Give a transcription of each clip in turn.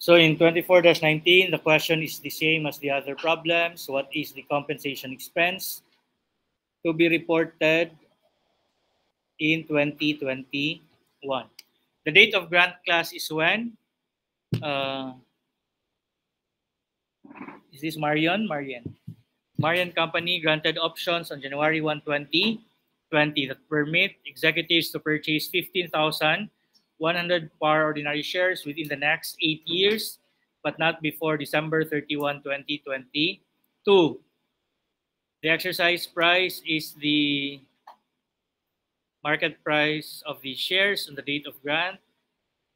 So in 24-19, the question is the same as the other problems. What is the compensation expense to be reported in 2021? The date of grant class is when? Is this Marion? Marion Company granted options on January 1, 2020 that permit executives to purchase 15,100 par ordinary shares within the next 8 years, but not before December 31, 2022. The exercise price is the market price of the shares on the date of grant.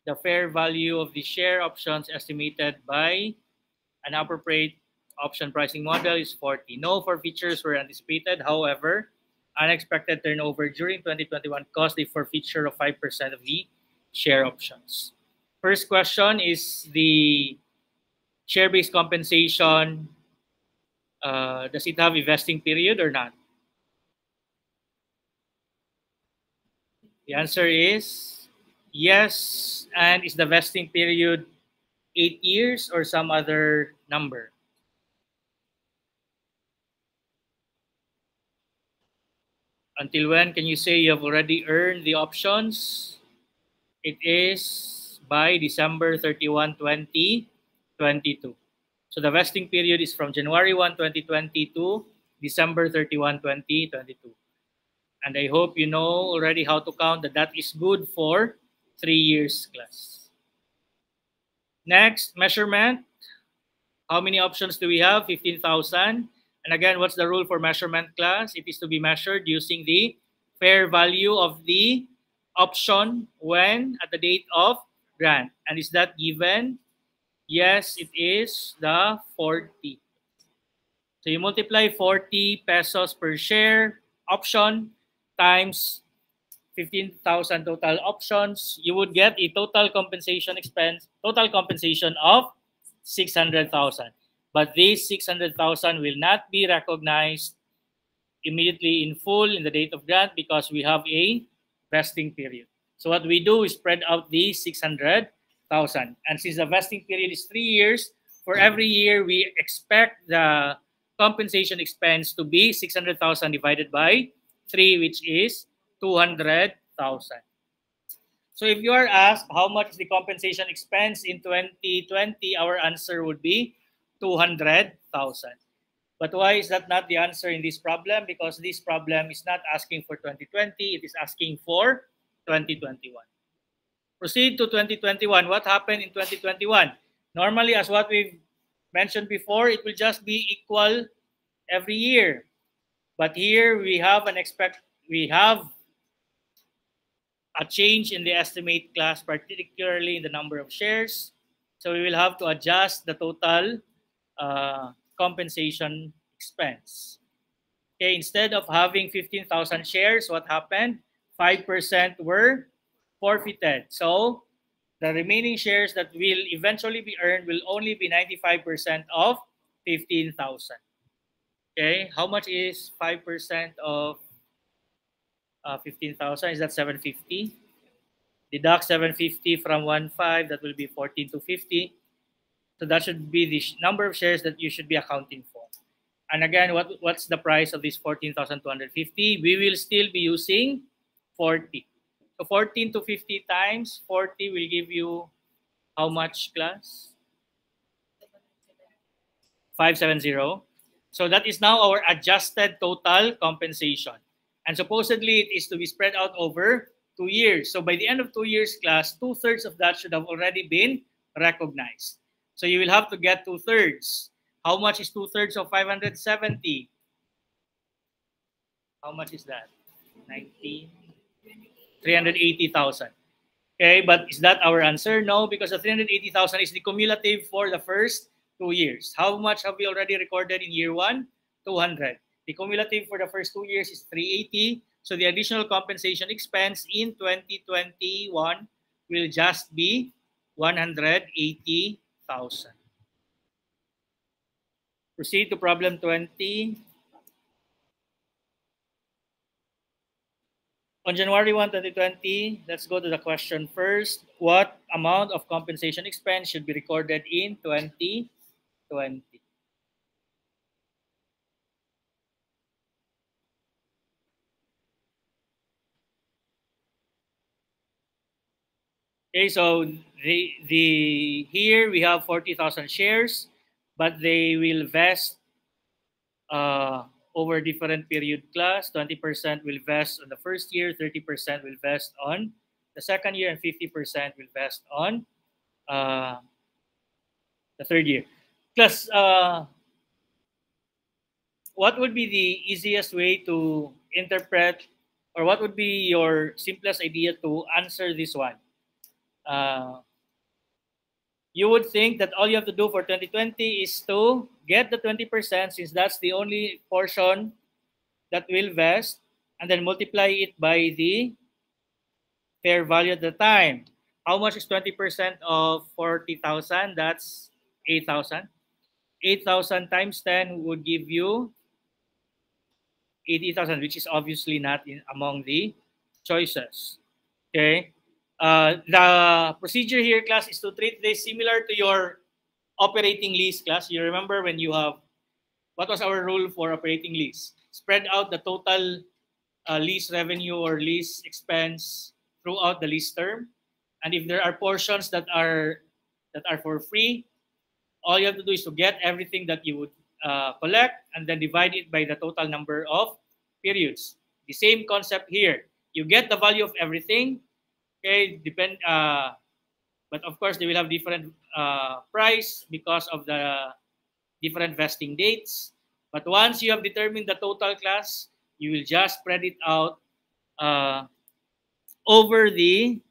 The fair value of the share options estimated by an appropriate option pricing model is 40. No forfeitures were anticipated. However, unexpected turnover during 2021 caused a forfeiture of 5% of the share options. First question is the share-based compensation. Does it have a vesting period or not? The answer is yes. And is the vesting period 8 years or some other number? Until when can you say you have already earned the options? It is by December 31, 2022. So the vesting period is from January 1, 2020 to December 31, 2022. And I hope you know already how to count that is good for 3 years class. Next, measurement. How many options do we have? 15,000. And again, what's the rule for measurement class? It is to be measured using the fair value of the option when at the date of grant. And is that given? Yes, it is the 40. So you multiply 40 pesos per share option times 15,000 total options, you would get a total compensation expense, total compensation of 600,000. But this 600,000 will not be recognized immediately in full in the date of grant because we have a vesting period. So what we do is spread out the 600,000. And since the vesting period is 3 years, for every year we expect the compensation expense to be 600,000 divided by 3, which is 200,000. So if you are asked how much is the compensation expense in 2020, our answer would be 200,000. But why is that not the answer in this problem? Because this problem is not asking for 2020, it is asking for 2021. Proceed to 2021. What happened in 2021? Normally, as what we've mentioned before, it will just be equal every year. But here we have a change in the estimate class, particularly in the number of shares. So we will have to adjust the total compensation expense. Okay, instead of having 15,000 shares, what happened? 5% were forfeited. So the remaining shares that will eventually be earned will only be 95% of 15,000. Okay, how much is 5% of 15,000? Is that 750? Deduct 750 from 1.5, that will be 14,250. So that should be the number of shares that you should be accounting for. And again, what's the price of this 14,250? We will still be using 40. So 14,250 times 40 will give you how much, class? 570. So that is now our adjusted total compensation. And supposedly it is to be spread out over 2 years. So by the end of 2 years, class, 2/3 of that should have already been recognized. So you will have to get 2/3. How much is 2/3 of 570? How much is that? 380,000. Okay, but is that our answer? No, because the 380,000 is the cumulative for the first 2 years. How much have we already recorded in year 1? 200. The cumulative for the first 2 years is 380. So the additional compensation expense in 2021 will just be 180,000. Proceed to problem 20. On January 1, 2020, let's go to the question first. What amount of compensation expense should be recorded in 2020? Okay, so here we have 40,000 shares, but they will vest uh, over different period class. 20% will vest on the first year, 30% will vest on the second year, and 50% will vest on uh, the third year. Plus, what would be the easiest way to interpret, or what would be your simplest idea to answer this one? Uh, you would think that all you have to do for 2020 is to get the 20%, since that's the only portion that will vest, and then multiply it by the fair value at the time. How much is 20% of 40,000? That's 8,000. 8,000 times 10 would give you 80,000, which is obviously not among the choices. Okay. The procedure here, class, is to treat this similar to your operating lease, class. You remember when you have, what was our rule for operating lease? Spread out the total lease revenue or lease expense throughout the lease term. And if there are portions that are for free, all you have to do is to get everything that you would collect and then divide it by the total number of periods. The same concept here. You get the value of everything. Okay, but of course they will have different price because of the different vesting dates. But once you have determined the total class, you will just spread it out over the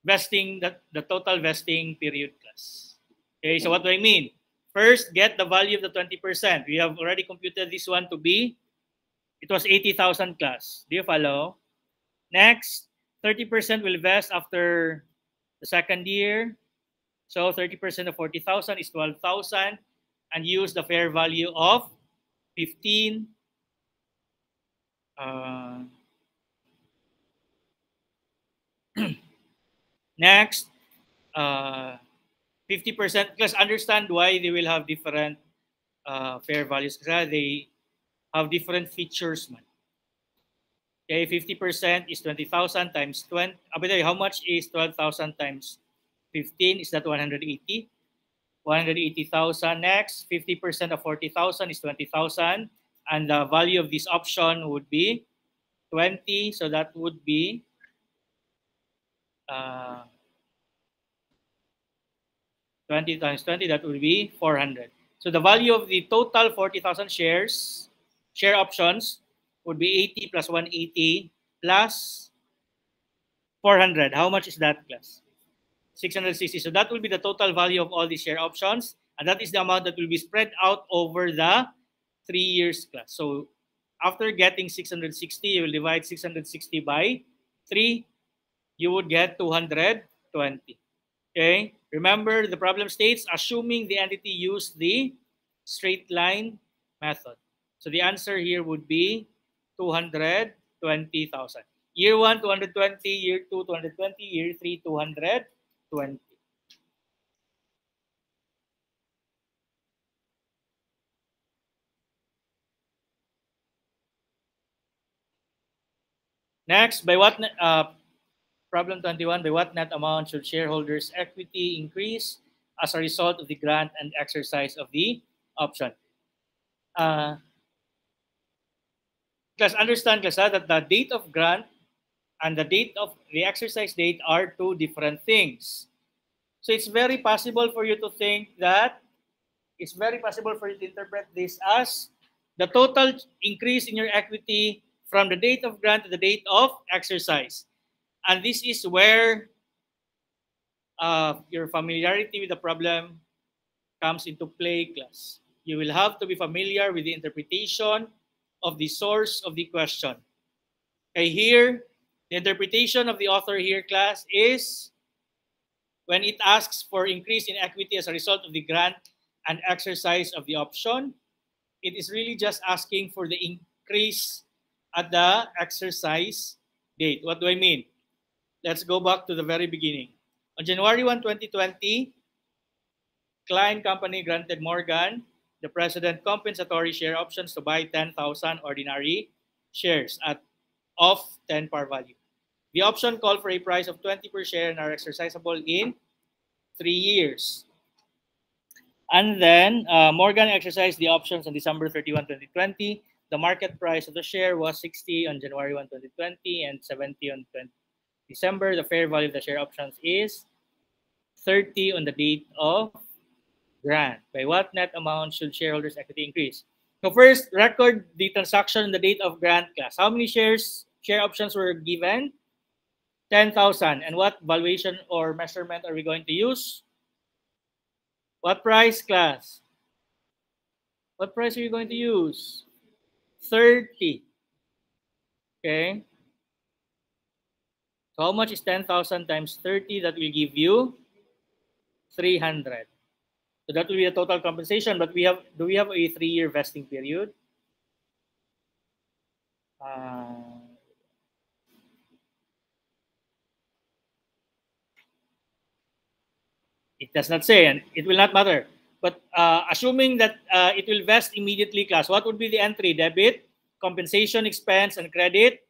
vesting, the total vesting period class. Okay, so what do I mean? First, get the value of the 20%. We have already computed this one to be, it was 80,000 class. Do you follow? Next, 30% will vest after the second year. So 30% of 40,000 is 12,000, and use the fair value of 15. Next, 50%. Plus, understand why they will have different fair values. Because they have different features, man. Okay, 50% is 20,000 times 20. How much is 12,000 times 15? Is that 180? 180,000. Next, 50% of 40,000 is 20,000. And the value of this option would be 20. So that would be 20 times 20, that would be 400. So the value of the total 40,000 shares, share options, would be 80 plus 180 plus 400. How much is that, class? 660. So that will be the total value of all the share options. And that is the amount that will be spread out over the 3 years, class. So after getting 660, you will divide 660 by 3. You would get 220. Okay. Remember, the problem states assuming the entity used the straight line method. So the answer here would be 220,000. Year 1, 220. Year 2, 220. Year 3, 220. Next, by what problem 21, by what net amount should shareholders' equity increase as a result of the grant and exercise of the option? Class, understand, class, that the date of grant and the date of the exercise date are two different things. So it's very possible for you to think that, it's very possible for you to interpret this as the total increase in your equity from the date of grant to the date of exercise. And this is where your familiarity with the problem comes into play, class. You will have to be familiar with the interpretation of the source of the question. Okay, here, the interpretation of the author here, class, is when it asks for increase in equity as a result of the grant and exercise of the option, it is really just asking for the increase at the exercise date. What do I mean? Let's go back to the very beginning. On January 1, 2020, Klein Company granted Morgan, the president, compensatory share options to buy 10,000 ordinary shares of 10 par value. The option called for a price of 20 per share and are exercisable in 3 years. And then Morgan exercised the options on December 31, 2020. The market price of the share was 60 on January 1, 2020 and 70 on December. The fair value of the share options is 30 on the date of grant. By what net amount should shareholders' equity increase? So first, record the transaction on the date of grant, class. How many share options were given? 10,000. And what valuation or measurement are we going to use? What price, class? What price are you going to use? 30. Okay. So how much is 10,000 times 30? That will give you 300. So that will be the total compensation. But do we have a 3-year vesting period? It does not say, and it will not matter. But assuming that it will vest immediately, class, what would be the entry? Debit, compensation expense, and credit,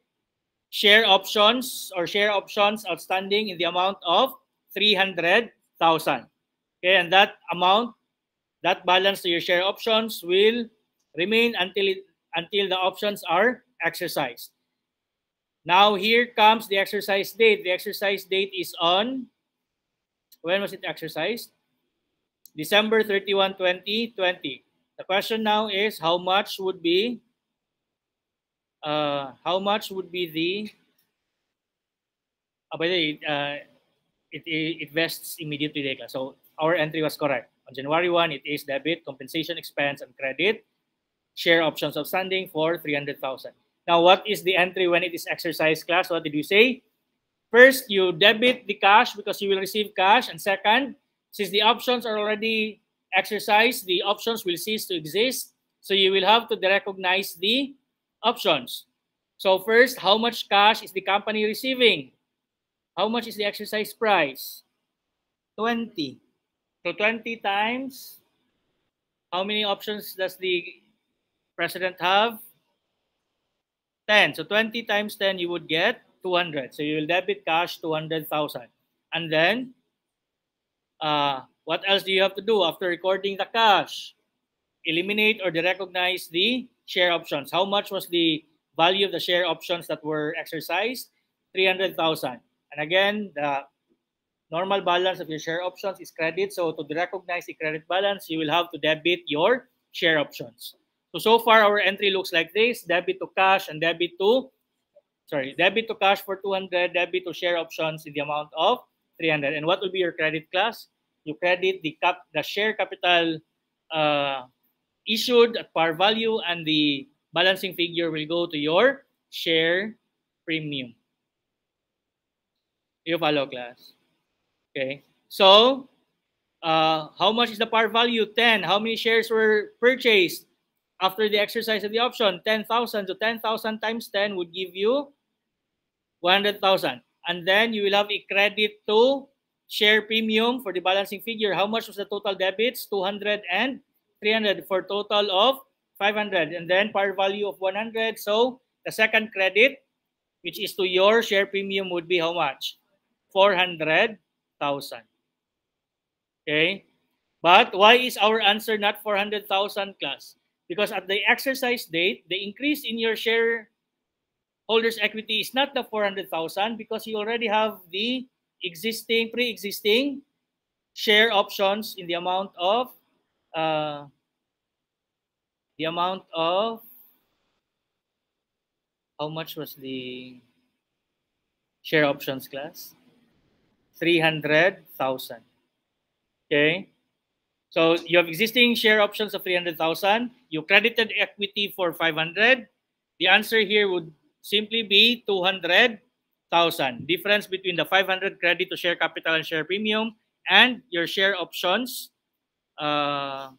share options or share options outstanding in the amount of 300,000. Okay, and that amount, that balance to your share options will remain until the options are exercised. Now here comes the exercise date. The exercise date is on, when was it exercised? December 31, 2020. The question now is how much would be the by the way, it vests immediately. So our entry was correct. On January 1, it is debit, compensation expense, and credit, share options outstanding for 300,000. Now, what is the entry when it is exercised, class? What did you say? First, you debit the cash because you will receive cash. And second, since the options are already exercised, the options will cease to exist. So you will have to recognize the options. So first, how much cash is the company receiving? How much is the exercise price? 20. So 20 times, how many options does the president have? 10. So 20 times 10, you would get 200. So you will debit cash 200,000. And then, what else do you have to do after recording the cash? Eliminate or derecognize the share options. How much was the value of the share options that were exercised? 300,000. And again, the normal balance of your share options is credit. So to recognize the credit balance, you will have to debit your share options. So far our entry looks like this: debit to cash and debit to cash for 200, debit to share options in the amount of 300. And what will be your credit, class? You credit the share capital issued at par value, and the balancing figure will go to your share premium. You follow, class? Okay. So, how much is the par value? 10. How many shares were purchased after the exercise of the option? 10,000. So 10,000 times 10 would give you 100,000. And then you will have a credit to share premium for the balancing figure. How much was the total debits? 200 and 300 for total of 500. And then par value of 100. So the second credit, which is to your share premium, would be how much? 400,000. Okay. But why is our answer not 400,000, class? Because at the exercise date, the increase in your shareholders' equity is not the 400,000, because you already have the pre-existing share options in the amount of how much was the share options, class? 300,000. Okay. So you have existing share options of 300,000. You credited equity for 500. The answer here would simply be 200,000. Difference between the 500 credit to share capital and share premium and your share options. Your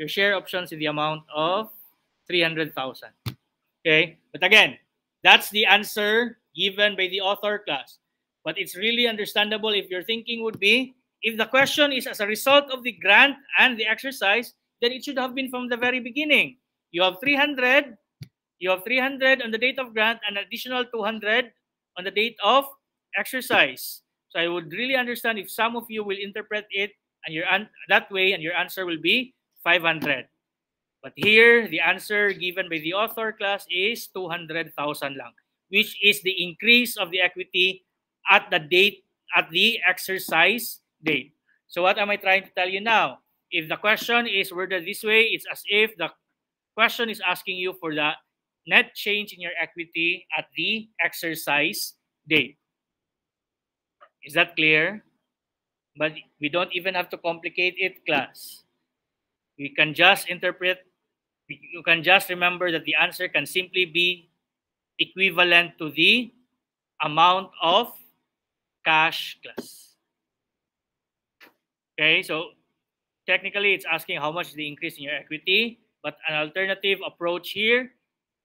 share options in the amount of 300,000. Okay, but again, that's the answer given by the author class. But it's really understandable if your thinking would be, if the question is as a result of the grant and the exercise, then it should have been from the very beginning. You have 300, you have 300 on the date of grant and additional 200 on the date of exercise. So I would really understand if some of you will interpret it and that way, and your answer will be 500. But here, the answer given by the author class is 200,000 lang, which is the increase of the equity at the date, at the exercise date. So what am I trying to tell you now? If the question is worded this way, it's as if the question is asking you for the net change in your equity at the exercise date. Is that clear? But we don't even have to complicate it, class. We can just interpret. You can just remember that the answer can simply be equivalent to the amount of cash class. Okay, so technically it's asking how much is the increase in your equity, but an alternative approach here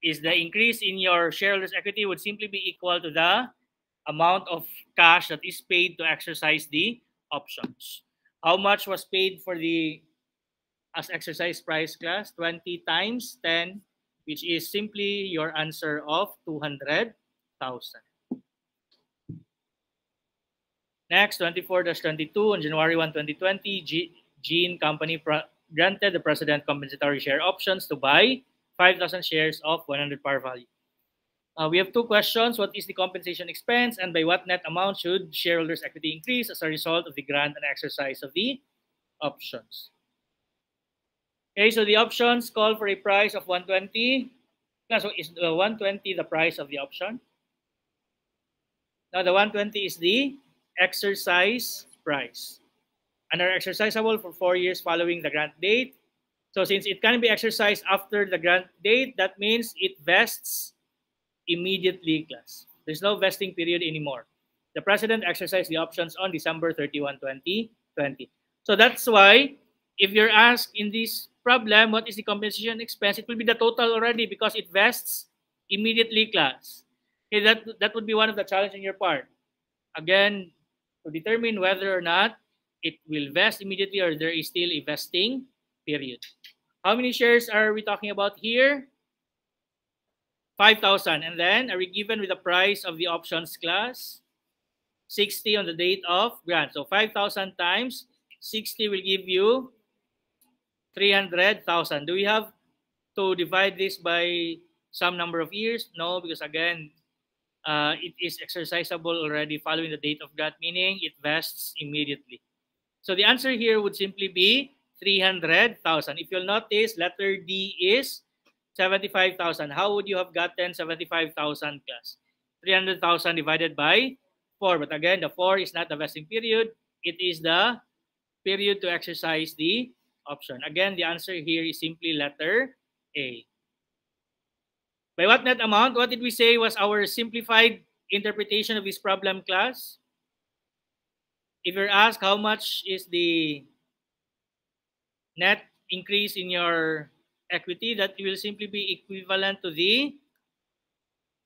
is the increase in your shareholders' equity would simply be equal to the amount of cash that is paid to exercise the options. How much was paid for the as exercise price, class? 20 times 10, which is simply your answer of 200,000. Next, 24-22, on January 1, 2020, Gene Company granted the President compensatory share options to buy 5,000 shares of 100 par value. We have two questions. What is the compensation expense, and by what net amount should shareholders' equity increase as a result of the grant and exercise of the options? Okay, so the options call for a price of 120. So is the 120 the price of the option? Now the 120 is the exercise price. And are exercisable for 4 years following the grant date. So since it can be exercised after the grant date, that means it vests immediately, class. There's no vesting period anymore. The President exercised the options on December 31, 2020. So that's why if you're asked in this problem, what is the compensation expense, it will be the total already because it vests immediately, class. Okay, that would be one of the challenge in your part. Again, to determine whether or not it will vest immediately or there is still a vesting period. How many shares are we talking about here? 5,000. And then are we given with the price of the options, class? 60 on the date of grant. So 5,000 times 60 will give you 300,000. Do we have to divide this by some number of years? No, because again, it is exercisable already following the date of grant, meaning it vests immediately. So the answer here would simply be 300,000. If you'll notice, letter D is 75,000. How would you have gotten 75,000, class? 300,000 divided by 4. But again, the 4 is not the vesting period. It is the period to exercise the option. Again, the answer here is simply letter A. By what net amount? What did we say was our simplified interpretation of this problem, class? If you're asked how much is the net increase in your equity, that will simply be equivalent to the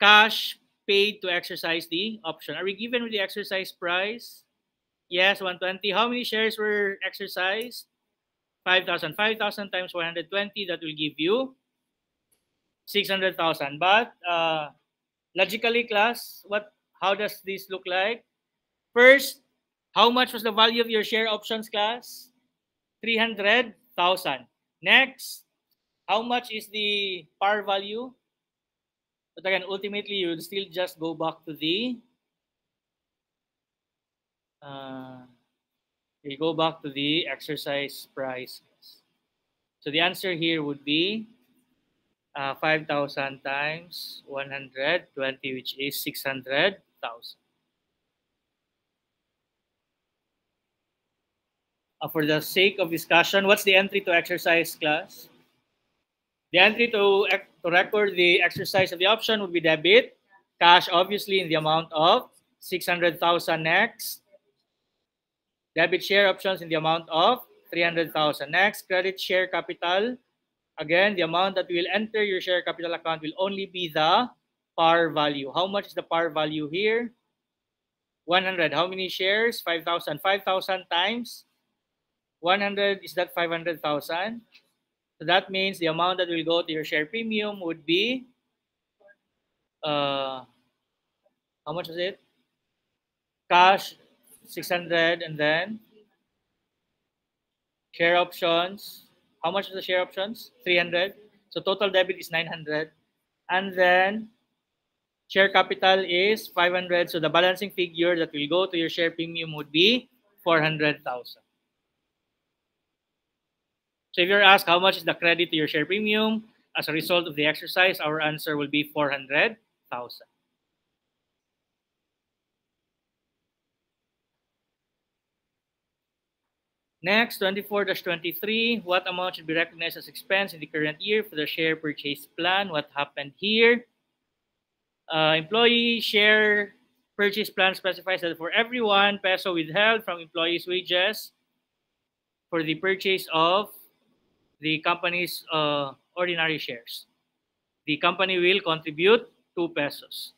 cash paid to exercise the option. Are we given with the exercise price? Yes, 120. How many shares were exercised? 5,000. 5,000 times 120, that will give you 600,000. But logically, class, how does this look like? First, how much was the value of your share options, class? 300,000. Next, how much is the par value? But again, ultimately, you'll still just go back to the you go back to the exercise price. So the answer here would be 5,000 times 120, which is 600,000. For the sake of discussion, what's the entry to exercise, class? The entry to record the exercise of the option would be debit. Cash, obviously, in the amount of 600,000 next. Debit share options in the amount of 300,000 next. Credit share capital Again, the amount that will enter your share capital account will only be the par value. How much is the par value here? 100. How many shares? 5,000. 5,000 times 100, is that 500,000? So that means the amount that will go to your share premium would be, how much is it? Cash, 600, and then share options. How much is the share options? 300. So total debit is 900. And then share capital is 500. So the balancing figure that will go to your share premium would be 400,000. So if you're asked how much is the credit to your share premium as a result of the exercise, our answer will be 400,000. Next, 24-23, what amount should be recognized as expense in the current year for the share purchase plan? What happened here? Employee share purchase plan specifies that for every 1 peso withheld from employees' wages for the purchase of the company's ordinary shares, the company will contribute 2 pesos.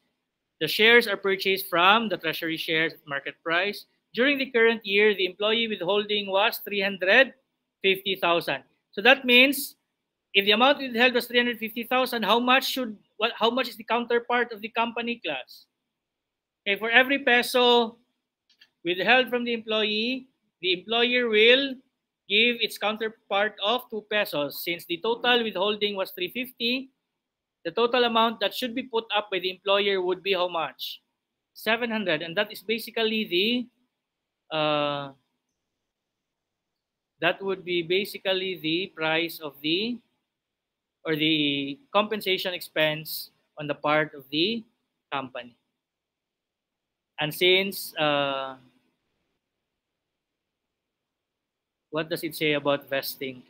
The shares are purchased from the treasury shares at market price. During the current year, the employee withholding was 350,000. So that means if the amount withheld was 350,000, how much is the counterpart of the company class? Okay, for every peso withheld from the employer will give its counterpart of 2 pesos. Since the total withholding was 350, the total amount that should be put up by the employer would be how much? 700, and that is basically the that would be basically the price of the, or the compensation expense on the part of the company. And since what does it say about vesting?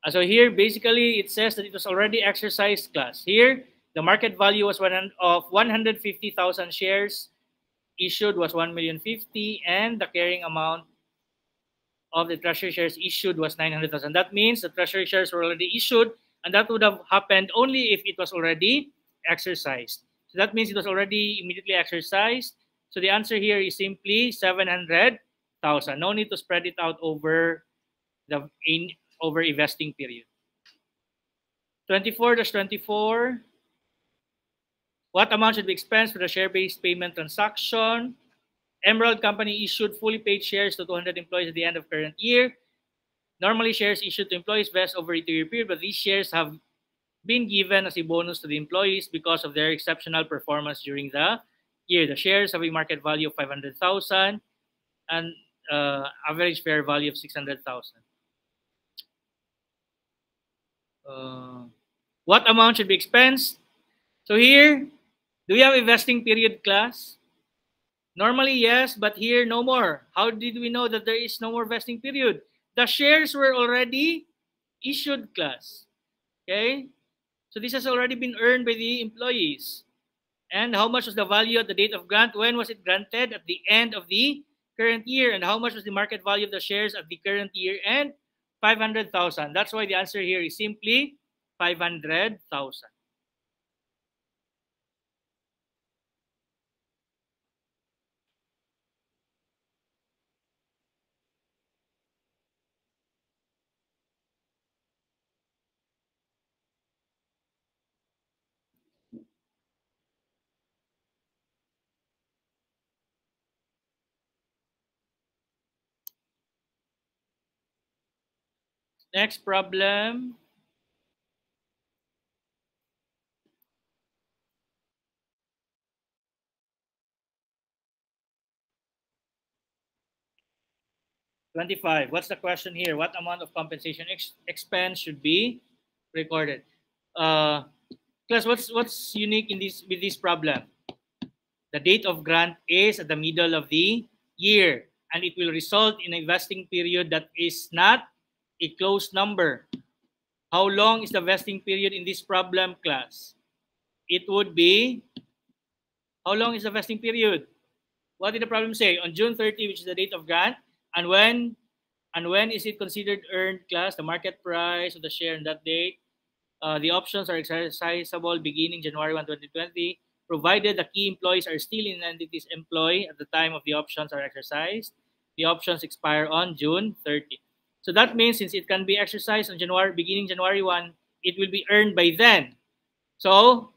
So here, basically, it says that it was already exercised class. Here, the market value was 150,000 shares. Issued was 1,050,000, and the carrying amount of the treasury shares issued was 900,000. That means the treasury shares were already issued, and that would have happened only if it was already exercised. So that means it was already immediately exercised. So the answer here is simply 700,000. No need to spread it out over over a vesting period. 24-24. What amount should be expensed for the share-based payment transaction? Emerald Company issued fully paid shares to 200 employees at the end of current year. Normally, shares issued to employees vest over a 2-year period, but these shares have been given as a bonus to the employees because of their exceptional performance during the year. The shares have a market value of 500,000 and average fair value of 600,000. What amount should be expensed? So here, do we have a vesting period class? Normally, yes, but here, no more. How did we know that there is no more vesting period? The shares were already issued class. Okay? So this has already been earned by the employees. And how much was the value at the date of grant? When was it granted? At the end of the current year. And how much was the market value of the shares at the current year? And 500,000. That's why the answer here is simply 500,000. Next problem. $25. What's the question here? What amount of compensation expense should be recorded? Class, what's unique in with this problem? The date of grant is at the middle of the year, and it will result in a vesting period that is not a closed number. How long is the vesting period in this problem, class? It would be How long is the vesting period? What did the problem say? On June 30, which is the date of grant, and when is it considered earned, class? The market price of the share on that date. The options are exercisable beginning January 1, 2020, provided the key employees are still in entity's employ at the time of the options are exercised. The options expire on June 30. So that means since it can be exercised on beginning January 1, it will be earned by then. So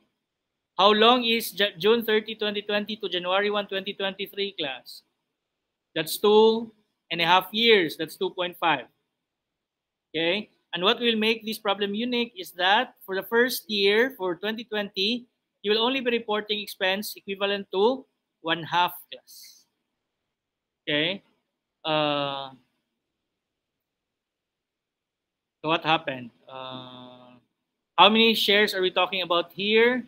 how long is June 30, 2020 to January 1, 2023, class? That's 2.5 years. That's 2.5. Okay. And what will make this problem unique is that for the first year, for 2020, you will only be reporting expense equivalent to 1/2 class. Okay. So what happened? How many shares are we talking about here?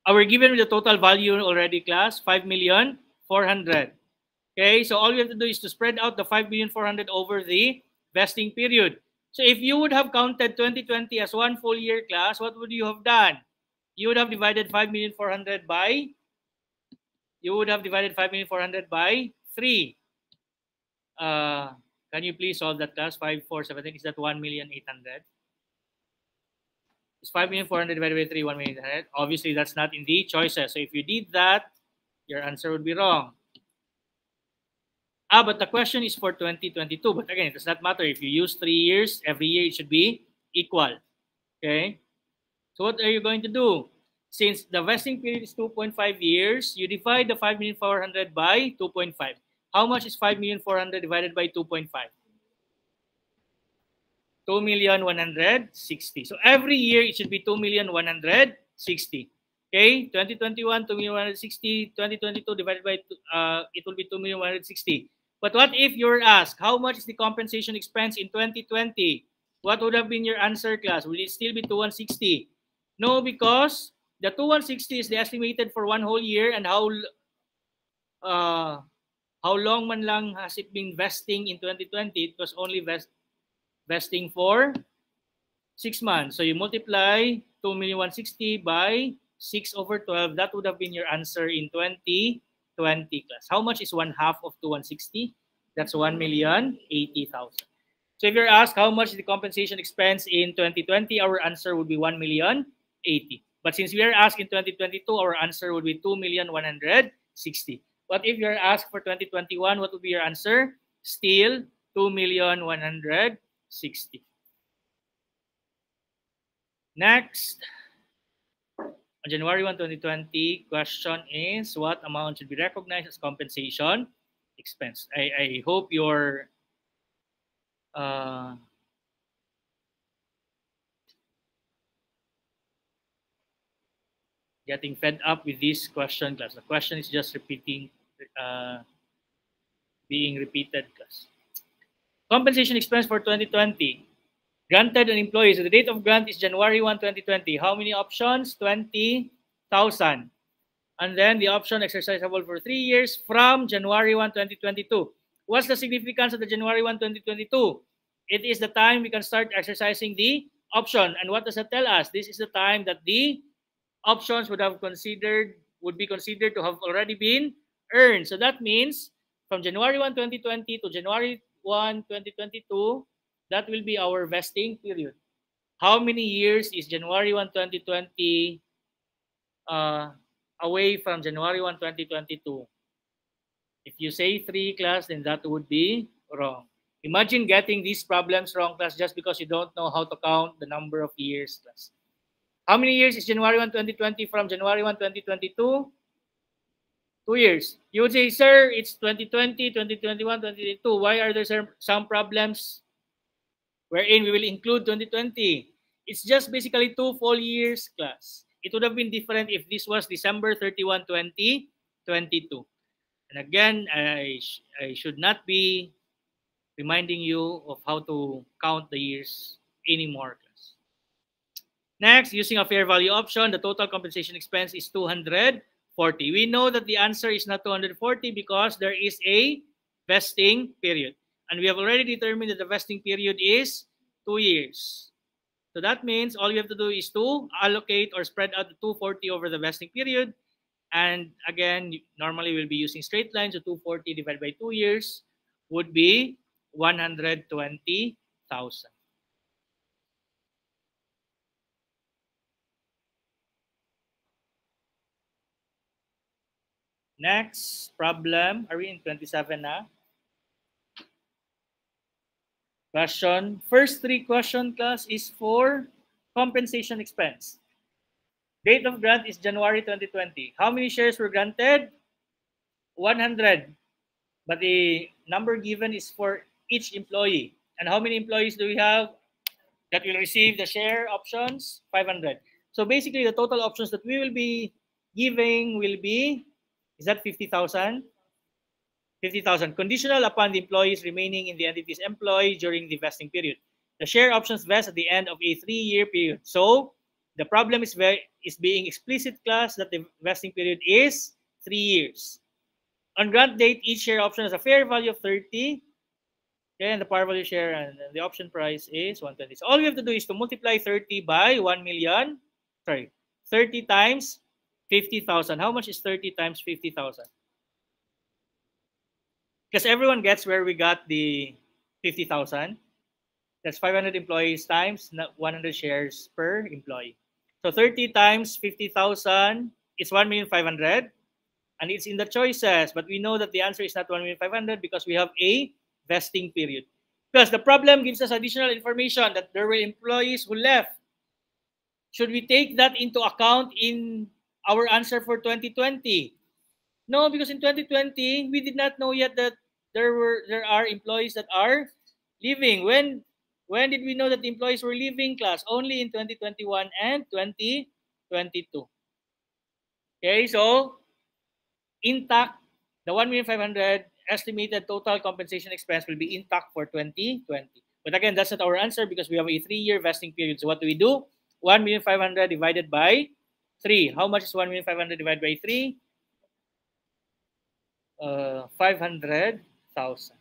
We're given the total value already, class, 5,400,000. Okay, so all you have to do is to spread out the 5,400,000 over the vesting period. So if you would have counted 2020 as one full year, class, what would you have done? You would have divided 5,400,000 by 3. Can you please solve that, class? 5, 4, 17, is that 1,800,000? It's 5,400,000 divided by 3, 1,800,000. Obviously, that's not in the choices. So if you did that, your answer would be wrong. But the question is for 2022. But again, it does not matter. If you use 3 years, every year it should be equal. Okay? So what are you going to do? Since the vesting period is 2.5 years, you divide the 5,400,000 by 2.5. How much is 5,400,000 divided by 2.5? 2,160,000. So every year it should be 2,160,000. Okay, 2021, 2,160,000, 2022 divided by it will be 2,160,000. But what if you're asked, how much is the compensation expense in 2020? What would have been your answer, class? Will it still be 2,160,000? No, because the 2,160,000 is the estimated for one whole year, and how long man lang has it been vesting in 2020? It was only vesting for 6 months. So you multiply 2,160,000 by 6/12. That would have been your answer in 2020, class. How much is 1/2 of 2,160,000? That's 1,080,000. So if you're asked how much is the compensation expense in 2020, our answer would be 1,080,000. But since we are asked in 2022, our answer would be 2,160,000. But if you're asked for 2021, what would be your answer? Still 2,160,000. Next, on January 1, 2020, question is, what amount should be recognized as compensation expense? I hope you're getting fed up with this question, class. The question is just being repeated, class. Compensation expense for 2020. Granted an employee. So the date of grant is January 1, 2020. How many options? 20,000. And then the option exercisable for 3 years from January 1, 2022. What's the significance of the January 1, 2022? It is the time we can start exercising the option. And what does that tell us? This is the time that the options would be considered to have already been earned. So that means from January 1, 2020 to January 1, 2022, that will be our vesting period. How many years is January 1, 2020 away from January 1, 2022? If you say 3, class, then that would be wrong. Imagine getting these problems wrong, class, just because you don't know how to count the number of years, class. How many years is January 1, 2020 from January 1, 2022? 2 years. You would say, sir, it's 2020, 2021, 2022. Why are there some problems wherein we will include 2020? It's just basically 2 full years, class. It would have been different if this was December 31, 2022. And again, I should not be reminding you of how to count the years anymore, class. Next, using a fair value option, the total compensation expense is 240. We know that the answer is not 240 because there is a vesting period. And we have already determined that the vesting period is 2 years. So that means all you have to do is to allocate or spread out the 240 over the vesting period. And again, normally we'll be using straight lines. So 240 divided by 2 years would be 120,000. Next problem. Are we in 27 now? Question. First 3 question class is for compensation expense. Date of grant is January 2020. How many shares were granted? 100. But the number given is for each employee. And how many employees do we have that will receive the share options? 500. So basically, the total options that we will be giving will be, is that 50,000? 50,000. Conditional upon the employees remaining in the entity's employ during the vesting period. The share options vest at the end of a 3-year period. So the problem is being explicit class that the vesting period is 3 years. On grant date, each share option has a fair value of 30. Okay, and the par value share and the option price is 120. So all we have to do is to multiply 30 by 1 million. Sorry, 30 times 50,000. How much is 30 times 50,000? Because everyone gets where we got the 50,000. That's 500 employees times 100 shares per employee. So 30 times 50,000 is 1,500,000. And it's in the choices. But we know that the answer is not 1,500,000 because we have a vesting period. Because the problem gives us additional information that there were employees who left. Should we take that into account in our answer for 2020? No, because in 2020, we did not know yet that there are employees that are leaving. When did we know that the employees were leaving, class? Only in 2021 and 2022. Okay, so intact, the 1,500,000 estimated total compensation expense will be intact for 2020. But again, that's not our answer because we have a 3-year vesting period. So what do? 1,500,000 divided by 3. How much is 1,500,000 divided by 3? 500,000.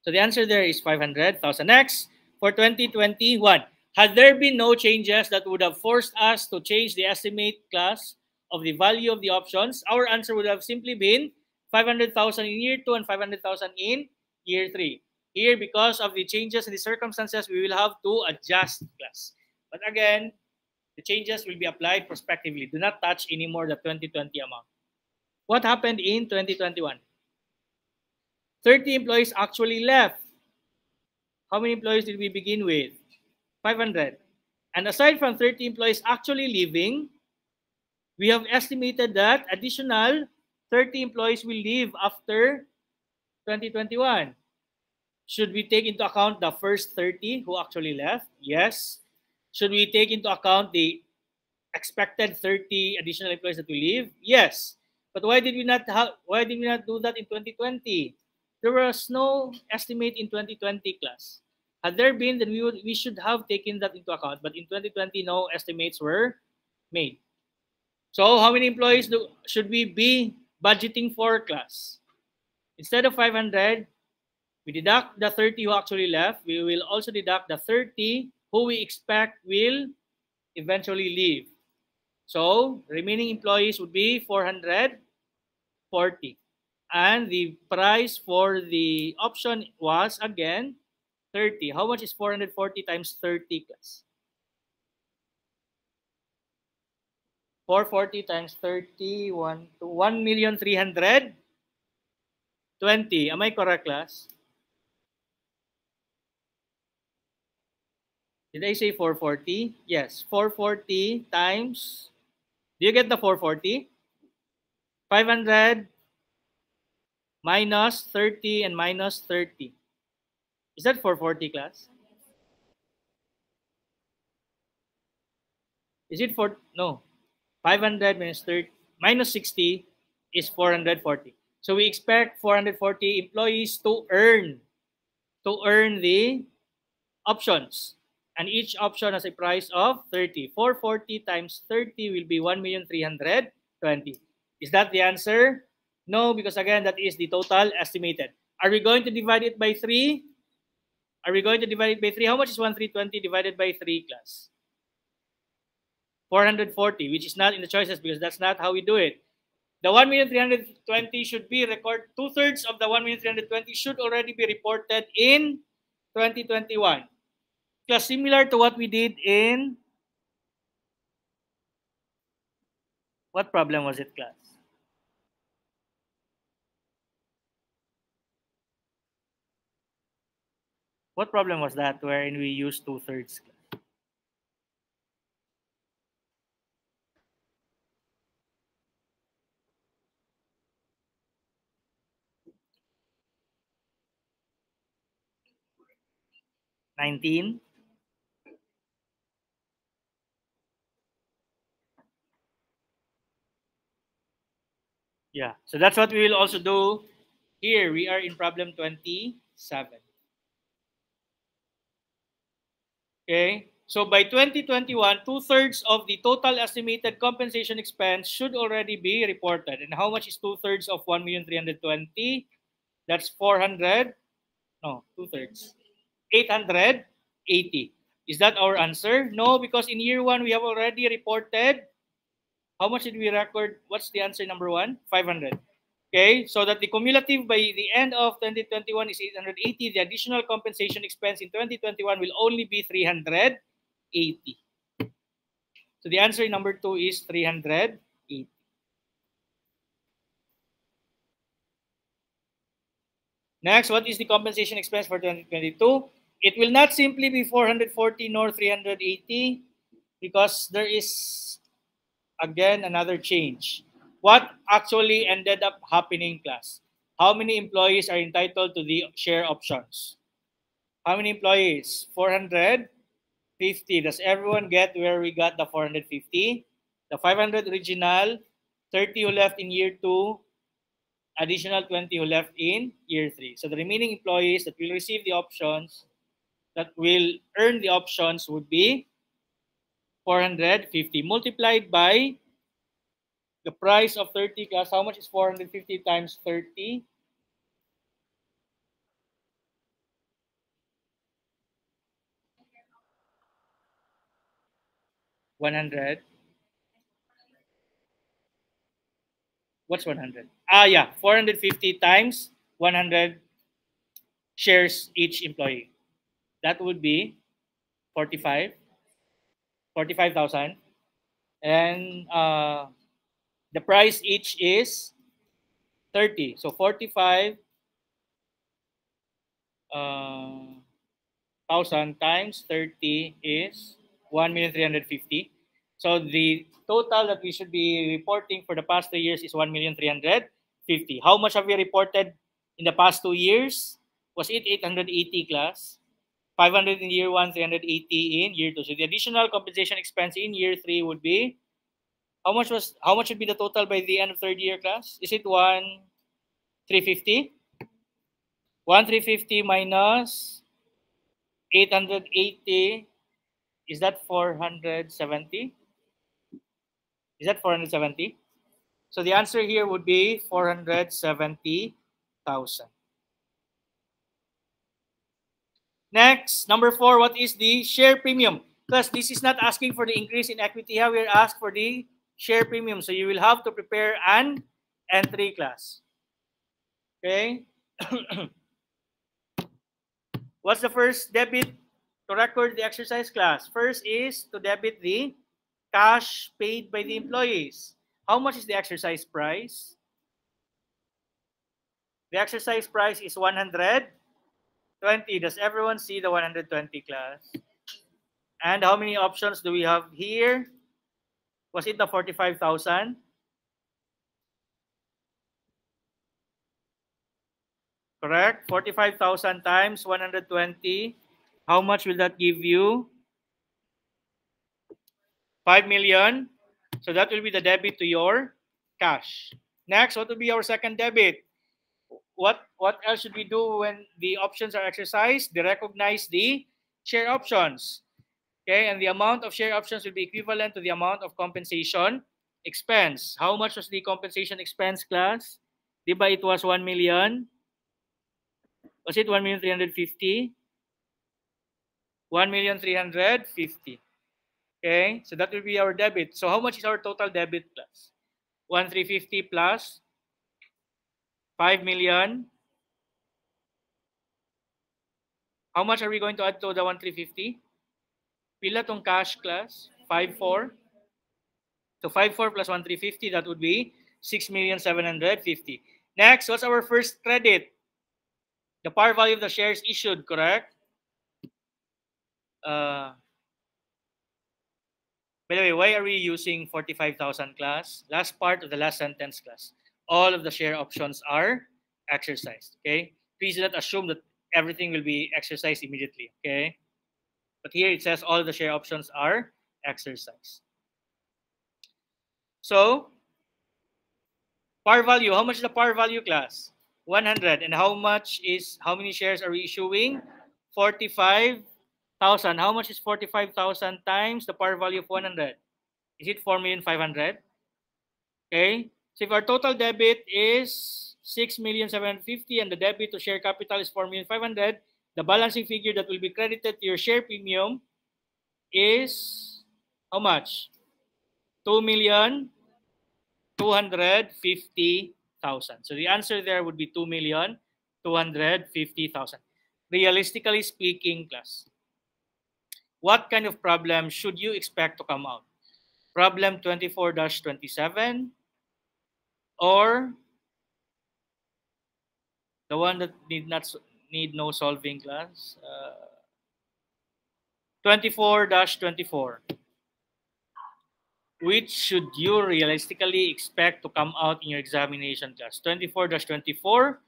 So the answer there is 500,000. Next, for 2021, had there been no changes that would have forced us to change the estimate class of the value of the options, our answer would have simply been 500,000 in year 2 and 500,000 in year 3. Here, because of the changes in the circumstances, we will have to adjust class. But again, the changes will be applied prospectively. Do not touch anymore the 2020 amount. What happened in 2021? 30 employees actually left. How many employees did we begin with? 500. And aside from 30 employees actually leaving, we have estimated that additional 30 employees will leave after 2021. Should we take into account the first 30 who actually left? Yes. Should we take into account the expected 30 additional employees that will leave? Yes. But why did we not do that in 2020? There was no estimate in 2020 class. Had there been, then we should have taken that into account. But in 2020, no estimates were made. So how many employees should we be budgeting for class? Instead of 500, we deduct the 30 who actually left. We will also deduct the 30 who we expect will eventually leave. So remaining employees would be 440. And the price for the option was, again, 30. How much is 440 times 30 class? 440 times 30, 1,320,000. Am I correct, class? Did I say 440? Yes, 440 times, do you get the 440? 500 minus 30 and minus 30. Is that 440, class? Is it no. 500 minus 30 minus 60 is 440. So we expect 440 employees to earn the options. And each option has a price of 30. 440 times 30 will be 1,320,000. Is that the answer? No, because again, that is the total estimated. Are we going to divide it by 3? Are we going to divide it by 3? How much is 1,320 divided by 3, class? 440, which is not in the choices because that's not how we do it. The 1,320,000 should be recorded. 2/3 of the 1,320,000 should already be reported in 2021. Just similar to what we did in, what problem was it, class? What problem was that wherein we used 2/3? 19? Yeah, so that's what we will also do here. We are in problem 27. Okay, so by 2021, 2/3 of the total estimated compensation expense should already be reported. And how much is 2/3 of 1,320,000? That's 400. No, 2/3. 880. Is that our answer? No, because in year 1, we have already reported. How much did we record? What's the answer number 1? 500. Okay, so that the cumulative by the end of 2021 is 880. The additional compensation expense in 2021 will only be 380. So the answer number 2 is 380. Next, what is the compensation expense for 2022? It will not simply be 440 nor 380 because there is, again, another change. What actually ended up happening, class? How many employees are entitled to the share options? How many employees? 450. Does everyone get where we got the 450? The 500 original, 30 who left in year 2, additional 20 who left in year 3. So the remaining employees that will receive the options, that will earn the options, would be 450 multiplied by the price of 30, class. How much is 450 times 30? 100. What's 100? Yeah, 450 times 100 shares each employee. That would be 45,000. And the price each is 30. So 45,000 times 30 is 1,350,000. So the total that we should be reporting for the past 2 years is 1,350,000. How much have we reported in the past 2 years? Was it 880, class? 500 in year 1, 380 in year 2. So the additional compensation expense in year 3 would be, how much should be the total by the end of 3rd year, class? Is it 1,350? 1,350 minus 880, is that 470? Is that 470? So the answer here would be 470,000. Next, number 4, what is the share premium? Because this is not asking for the increase in equity. Here we are asked for the share premium. So you will have to prepare an entry, class. Okay. What's the first debit to record the exercise, class? First is to debit the cash paid by the employees. How much is the exercise price? The exercise price is 120. Does everyone see the 120, class? And how many options do we have here? Was it the 45,000? Correct. 45,000 times 120. How much will that give you? 5 million. So that will be the debit to your cash. Next, what will be our second debit? What else should we do when the options are exercised? They recognize the share options. Okay, and the amount of share options will be equivalent to the amount of compensation expense. How much was the compensation expense, class? Diba it was 1 million? Was it 1,350,000? 1,350,000. Okay, so that will be our debit. So how much is our total debit class? 1,350 plus 5 million. How much are we going to add to the 1,350? Pila tong cash class? 5,400. So 5,400 plus 1,350, that would be 6,750,000. Next, what's our first credit? The par value of the shares issued, correct? By the way, why are we using 45,000 class? Last part of the last sentence class. All of the share options are exercised, okay? Please do not assume that everything will be exercised immediately, okay? But here it says all of the share options are exercised. So, par value, how much is the par value class? 100. And how many shares are we issuing? 45,000. How much is 45,000 times the par value of 100? Is it 4,500,000? Okay. So if our total debit is 6,750,000 and the debit to share capital is 4,500,000, the balancing figure that will be credited to your share premium is how much? 2,250,000. So the answer there would be 2,250,000. Realistically speaking, class, what kind of problem should you expect to come out? Problem 24-27 or the one that need no solving, class? 24-24. Which should you realistically expect to come out in your examination class? 24-24,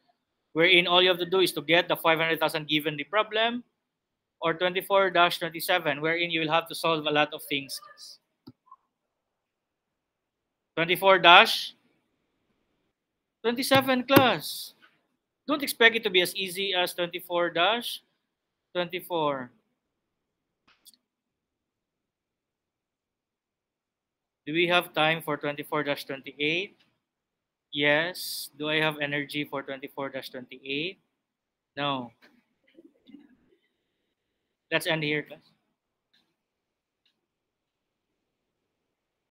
wherein all you have to do is to get the 500,000 given the problem, or 24-27, wherein you will have to solve a lot of things. 24-27 class. Don't expect it to be as easy as 24-24. Do we have time for 24-28? Yes. Do I have energy for 24-28? No. Let's end here, class.